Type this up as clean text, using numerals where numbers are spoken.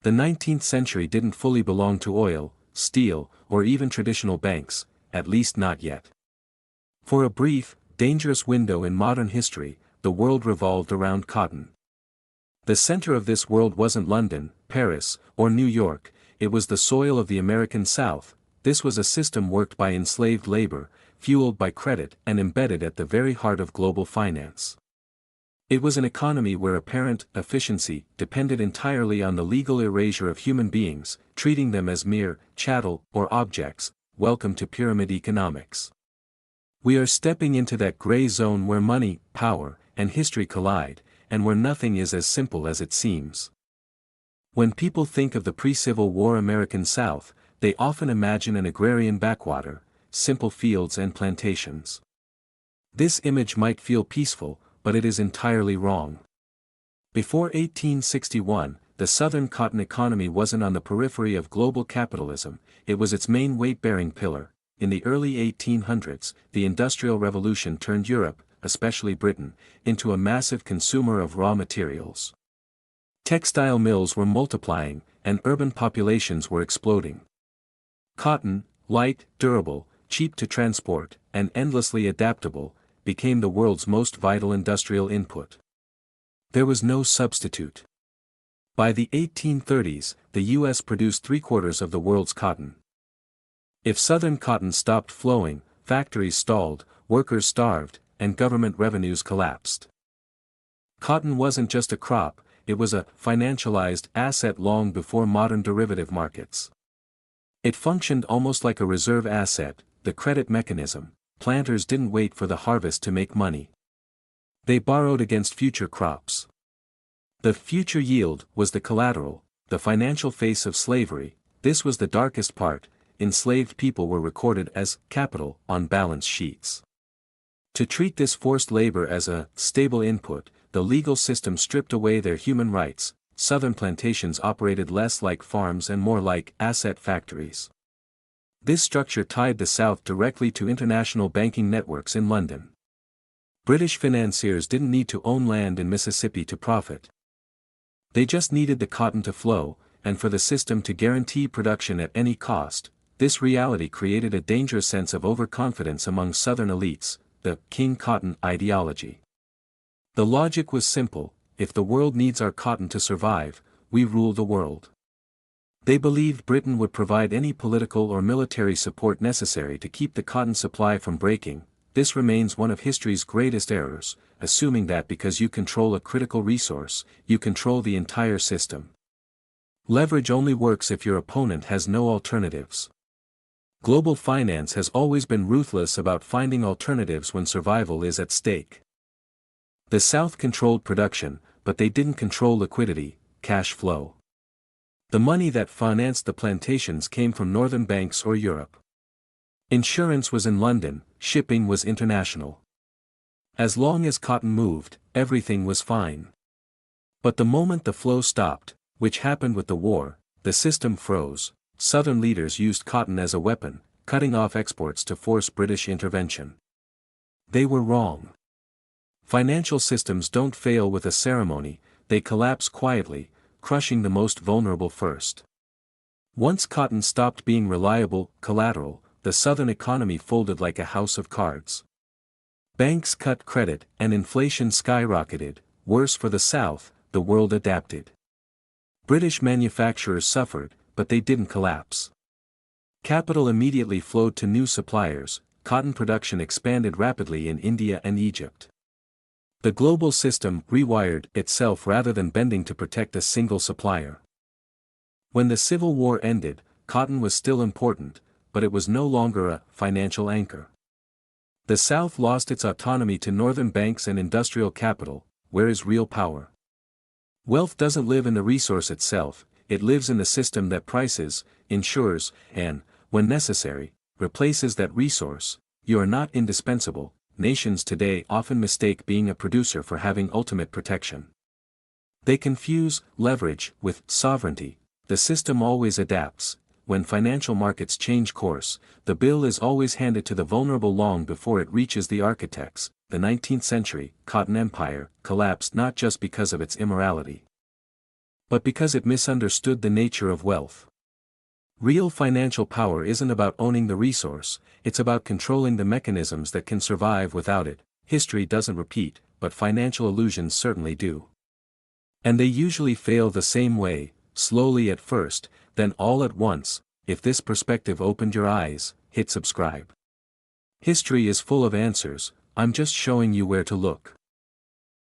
The 19th century didn't fully belong to oil, steel, or even traditional banks, at least not yet. For a brief, dangerous window in modern history, the world revolved around cotton. The center of this world wasn't London, Paris, or New York, it was the soil of the American South. This was a system worked by enslaved labor, fueled by credit and embedded at the very heart of global finance. It was an economy where apparent efficiency depended entirely on the legal erasure of human beings, treating them as mere chattel or objects. Welcome to pyramid economics. We are stepping into that gray zone where money, power, and history collide, and where nothing is as simple as it seems. When people think of the pre-Civil War American South, they often imagine an agrarian backwater, simple fields and plantations. This image might feel peaceful, but it is entirely wrong. Before 1861, the Southern cotton economy wasn't on the periphery of global capitalism, it was its main weight-bearing pillar. In the early 1800s, the Industrial Revolution turned Europe, especially Britain, into a massive consumer of raw materials. Textile mills were multiplying, and urban populations were exploding. Cotton, light, durable, cheap to transport, and endlessly adaptable, became the world's most vital industrial input. There was no substitute. By the 1830s, the U.S. produced 3/4 of the world's cotton. If Southern cotton stopped flowing, factories stalled, workers starved, and government revenues collapsed. Cotton wasn't just a crop, it was a financialized asset long before modern derivative markets. It functioned almost like a reserve asset, the credit mechanism. Planters didn't wait for the harvest to make money. They borrowed against future crops. The future yield was the collateral, the financial face of slavery. This was the darkest part. Enslaved people were recorded as capital on balance sheets. To treat this forced labor as a stable input, the legal system stripped away their human rights. Southern plantations operated less like farms and more like asset factories. This structure tied the South directly to international banking networks in London. British financiers didn't need to own land in Mississippi to profit. They just needed the cotton to flow, and for the system to guarantee production at any cost. This reality created a dangerous sense of overconfidence among Southern elites, the King Cotton ideology. The logic was simple: if the world needs our cotton to survive, we rule the world. They believed Britain would provide any political or military support necessary to keep the cotton supply from breaking. This remains one of history's greatest errors, assuming that because you control a critical resource, you control the entire system. Leverage only works if your opponent has no alternatives. Global finance has always been ruthless about finding alternatives when survival is at stake. The South controlled production, but they didn't control liquidity, cash flow. The money that financed the plantations came from northern banks or Europe. Insurance was in London, shipping was international. As long as cotton moved, everything was fine. But the moment the flow stopped, which happened with the war, the system froze. Southern leaders used cotton as a weapon, cutting off exports to force British intervention. They were wrong. Financial systems don't fail with a ceremony, they collapse quietly, crushing the most vulnerable first. Once cotton stopped being reliable collateral, the Southern economy folded like a house of cards. Banks cut credit, and inflation skyrocketed. Worse for the South, the world adapted. British manufacturers suffered, but they didn't collapse. Capital immediately flowed to new suppliers. Cotton production expanded rapidly in India and Egypt. The global system rewired itself rather than bending to protect a single supplier. When the Civil War ended, cotton was still important, but it was no longer a financial anchor. The South lost its autonomy to northern banks and industrial capital. Where is real power? Wealth doesn't live in the resource itself, it lives in the system that prices, insures, and, when necessary, replaces that resource. You are not indispensable. Nations today often mistake being a producer for having ultimate protection. They confuse leverage with sovereignty. The system always adapts. When financial markets change course, the bill is always handed to the vulnerable long before it reaches the architects. The 19th century cotton empire collapsed not just because of its immorality, but because it misunderstood the nature of wealth. Real financial power isn't about owning the resource, it's about controlling the mechanisms that can survive without it. History doesn't repeat, but financial illusions certainly do. And they usually fail the same way, slowly at first, then all at once. If this perspective opened your eyes, hit subscribe. History is full of answers, I'm just showing you where to look.